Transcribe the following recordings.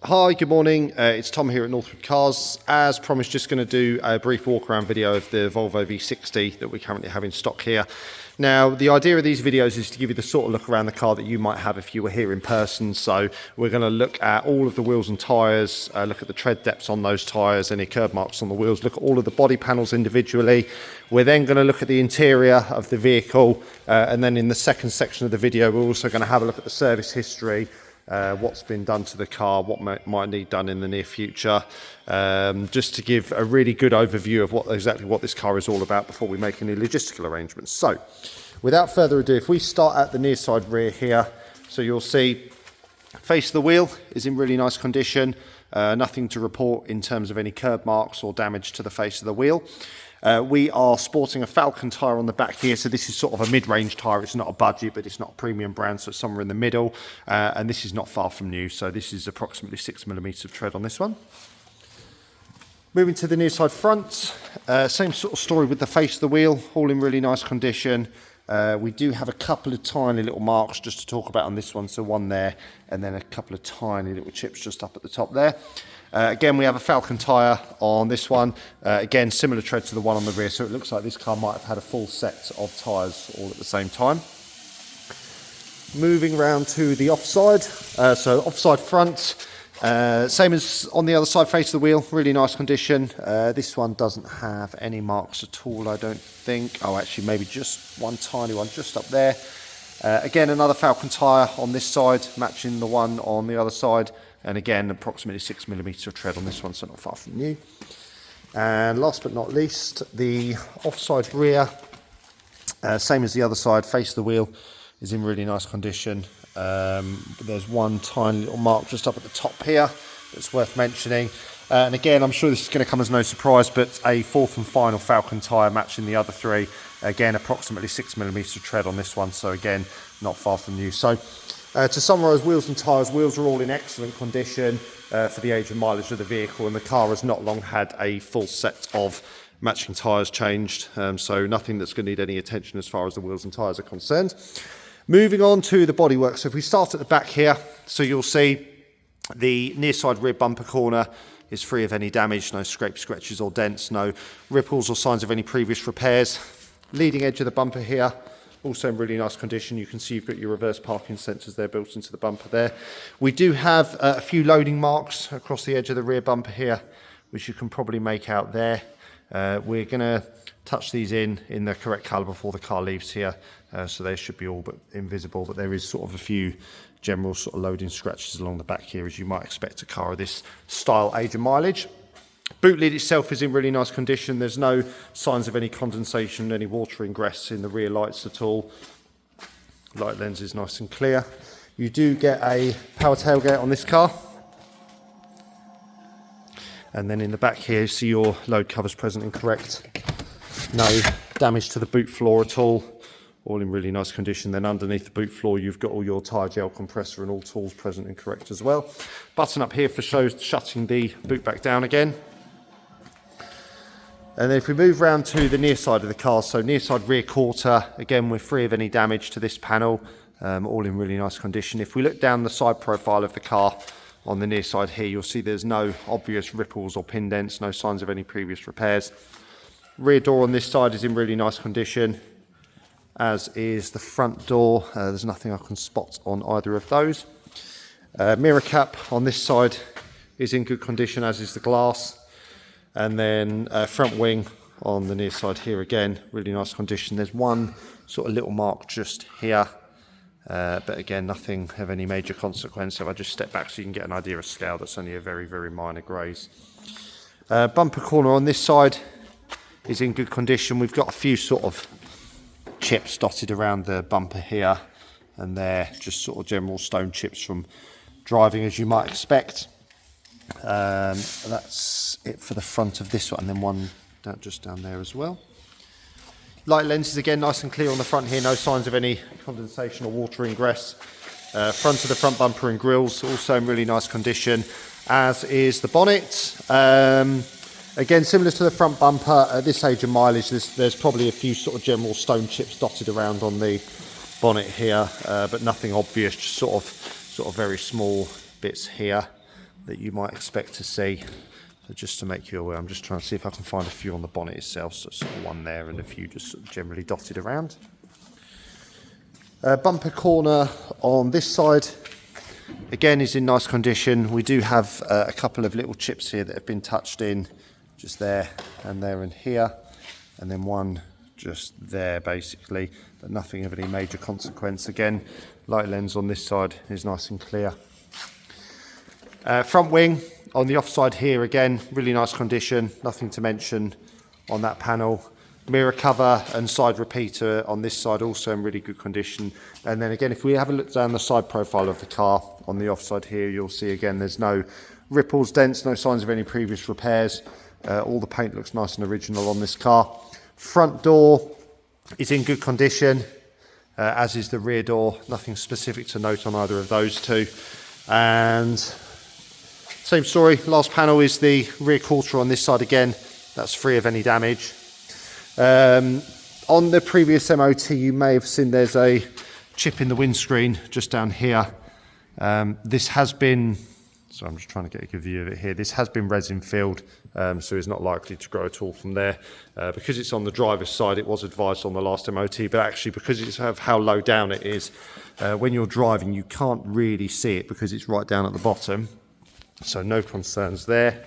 Hi, good morning. It's Tom here at Northwood Cars. As promised, just going to do a brief walk around video of the Volvo V60 that we currently have in stock here. Now, the idea of these videos is to give you the sort of look around the car that you might have if you were here in person. So we're going to look at all of the wheels and tyres, look at the tread depths on those tyres, any curb marks on the wheels, look at all of the body panels individually. We're then going to look at the interior of the vehicle, and then in the second section of the video, we're also going to have a look at the service history, what's been done to the car, what might need done in the near future, just to give a really good overview of exactly what this car is all about before we make any logistical arrangements. So without further ado, if we start at the near side rear here, so you'll see face of the wheel is in really nice condition, nothing to report in terms of any curb marks or damage to the face of the wheel. We are sporting a Falcon tyre on the back here, so this is sort of a mid-range tyre. It's not a budget, but it's not a premium brand, so it's somewhere in the middle. And this is not far from new, so this is approximately 6mm of tread on this one. Moving to the near side front, same sort of story with the face of the wheel, all in really nice condition. We do have a couple of tiny little marks just to talk about on this one, so one there, and then a couple of tiny little chips just up at the top there. Again, we have a Falcon tyre on this one. Again, similar tread to the one on the rear, so it looks like this car might have had a full set of tyres all at the same time. Moving round to the offside, so offside front, same as on the other side, face of the wheel, really nice condition. This one doesn't have any marks at all, I don't think. Oh, actually, maybe just one tiny one just up there. Again, another Falcon tyre on this side, matching the one on the other side. And again, approximately 6mm of tread on this one, so not far from new. And last but not least, the offside rear, same as the other side, face of the wheel is in really nice condition. There's one tiny little mark just up at the top here that's worth mentioning. And again, I'm sure this is going to come as no surprise, but a fourth and final Falcon tyre matching the other three. Again, approximately 6mm of tread on this one, so again, not far from new. So to summarise, wheels and tyres, wheels are all in excellent condition for the age and mileage of the vehicle, and the car has not long had a full set of matching tyres changed, so nothing that's going to need any attention as far as the wheels and tyres are concerned. Moving on to the bodywork, so if we start at the back here, so you'll see the near side rear bumper corner is free of any damage, no scrapes, scratches or dents, no ripples or signs of any previous repairs. Leading edge of the bumper here, also in really nice condition. You can see you've got your reverse parking sensors there built into the bumper there. We do have a few loading marks across the edge of the rear bumper here, which you can probably make out there. We're going to touch these in the correct colour before the car leaves here, so they should be all but invisible, but there is sort of a few general sort of loading scratches along the back here, as you might expect a car of this style, age and mileage. Boot lid itself is in really nice condition. There's no signs of any condensation, any water ingress in the rear lights at all. Light lens is nice and clear. You do get a power tailgate on this car. And then in the back here, you see your load covers present and correct. No damage to the boot floor at all in really nice condition. Then underneath the boot floor, you've got all your tyre gel compressor and all tools present and correct as well. Button up here for shutting the boot back down again. And then if we move round to the near side of the car, so near side rear quarter, again, we're free of any damage to this panel, all in really nice condition. If we look down the side profile of the car on the near side here, you'll see there's no obvious ripples or pin dents, no signs of any previous repairs. Rear door on this side is in really nice condition, as is the front door. There's nothing I can spot on either of those. Mirror cap on this side is in good condition, as is the glass. And then front wing on the near side here, again, really nice condition. There's one sort of little mark just here, but again, nothing of any major consequence. If I just step back so you can get an idea of scale, that's only a very, very minor graze. Bumper corner on this side is in good condition. We've got a few sort of chips dotted around the bumper here and there, just sort of general stone chips from driving, as you might expect. That's it for the front of this one, and then one just down there as well. Light lenses, again, nice and clear on the front here, no signs of any condensation or water ingress. Front of the front bumper and grills, also in really nice condition, as is the bonnet. Again, similar to the front bumper, at this age of mileage, there's probably a few sort of general stone chips dotted around on the bonnet here, but nothing obvious, just sort of very small bits here. that you might expect to see. So just to make you aware, I'm just trying to see if I can find a few on the bonnet itself. So sort of one there and a few just sort of generally dotted around. Bumper corner on this side, again, is in nice condition. We do have a couple of little chips here that have been touched in, just there and here, and then one just there basically, but nothing of any major consequence. Again, light lens on this side is nice and clear. Front wing on the offside here, again, really nice condition, nothing to mention on that panel. Mirror cover and side repeater on this side also in really good condition. And then again, if we have a look down the side profile of the car on the offside here, you'll see again there's no ripples, dents, no signs of any previous repairs. All the paint looks nice and original on this car. Front door is in good condition, as is the rear door. Nothing specific to note on either of those two. And same story, last panel is the rear quarter on this side again. That's free of any damage. On the previous MOT, you may have seen there's a chip in the windscreen just down here. This has been, so I'm just trying to get a good view of it here. This has been resin filled, so it's not likely to grow at all from there. Because it's on the driver's side, it was advised on the last MOT, but actually because it's of how low down it is, when you're driving, you can't really see it because it's right down at the bottom. So no concerns there.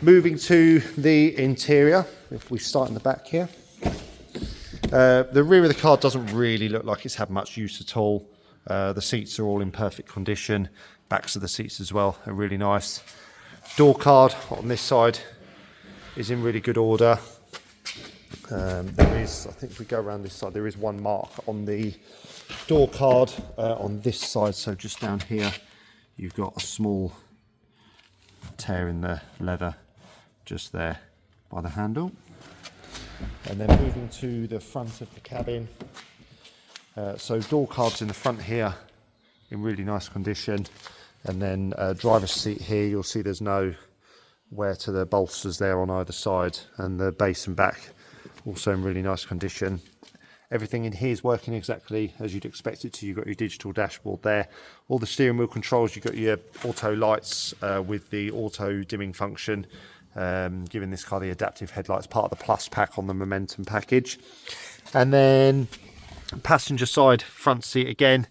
Moving to the interior, if we start in the back here. The rear of the car doesn't really look like it's had much use at all. The seats are all in perfect condition. Backs of the seats as well are really nice. Door card on this side is in really good order. There is, I think if we go around this side, there is one mark on the door card on this side. So just down here, you've got a small tear in the leather just there by the handle. And then moving to the front of the cabin, so door cards in the front here in really nice condition, and then driver's seat here, you'll see there's no wear to the bolsters there on either side, and the base and back also in really nice condition. Everything in here is working exactly as you'd expect it to. You've got your digital dashboard there, all the steering wheel controls, you've got your auto lights with the auto dimming function, giving this car the adaptive headlights, part of the plus pack on the Momentum package. And then passenger side front seat, again,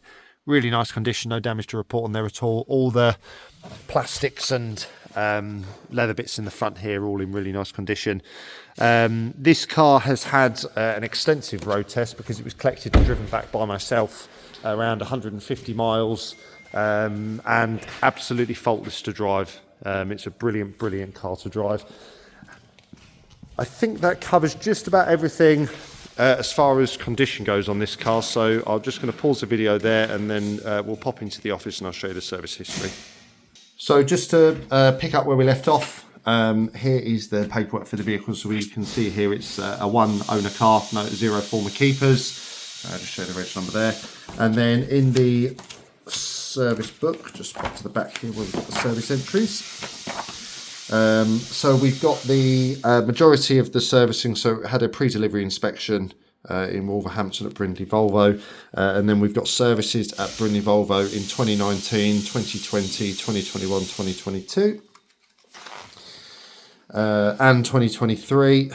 really nice condition, no damage to report on there at all. All the plastics and leather bits in the front here all in really nice condition. This car has had an extensive road test because it was collected and driven back by myself around 150 miles and absolutely faultless to drive. It's a brilliant car to drive. I think that covers just about everything as far as condition goes on this car, so I'm just going to pause the video there and then we'll pop into the office and I'll show you the service history. So just to pick up where we left off, here is the paperwork for the vehicle. So we can see here it's a one owner car, no, zero former keepers. Just show the reg number there. And then in the service book, just back to the back here where we've got the service entries. So we've got the majority of the servicing, so it had a pre-delivery inspection in Wolverhampton at Brindley Volvo, and then we've got services at Brindley Volvo in 2019, 2020, 2021, 2022 and 2023,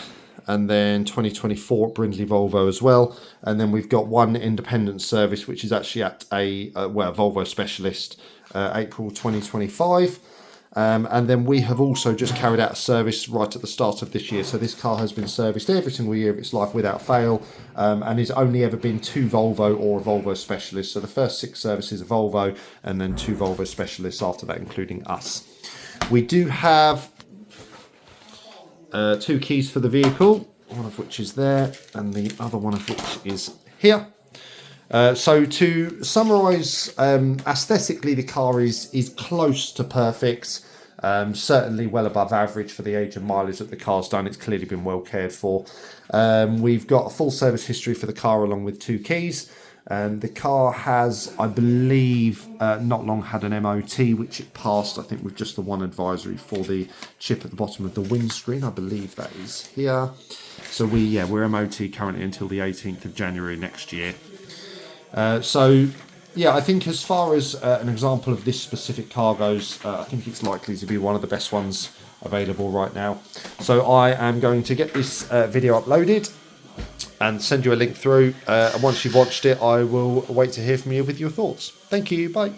and then 2024 at Brindley Volvo as well. And then we've got one independent service which is actually at a Volvo specialist, April 2025. And then we have also just carried out a service right at the start of this year. So this car has been serviced every single year of its life without fail, and has only ever been to Volvo or a Volvo specialist. So the first 6 services are Volvo, and then 2 Volvo specialists after that, including us. We do have 2 keys for the vehicle, one of which is there and the other one of which is here. So to summarise, aesthetically the car is close to perfect, certainly well above average for the age and mileage that the car's done. It's clearly been well cared for. We've got a full service history for the car along with 2 keys. The car has, I believe, not long had an MOT, which it passed, I think, with just the one advisory for the chip at the bottom of the windscreen. I believe that is here. So we're MOT currently until the 18th of January next year. So yeah, I think as far as an example of this specific car goes, I think it's likely to be one of the best ones available right now. So I am going to get this video uploaded and send you a link through. And once you've watched it, I will wait to hear from you with your thoughts. Thank you. Bye.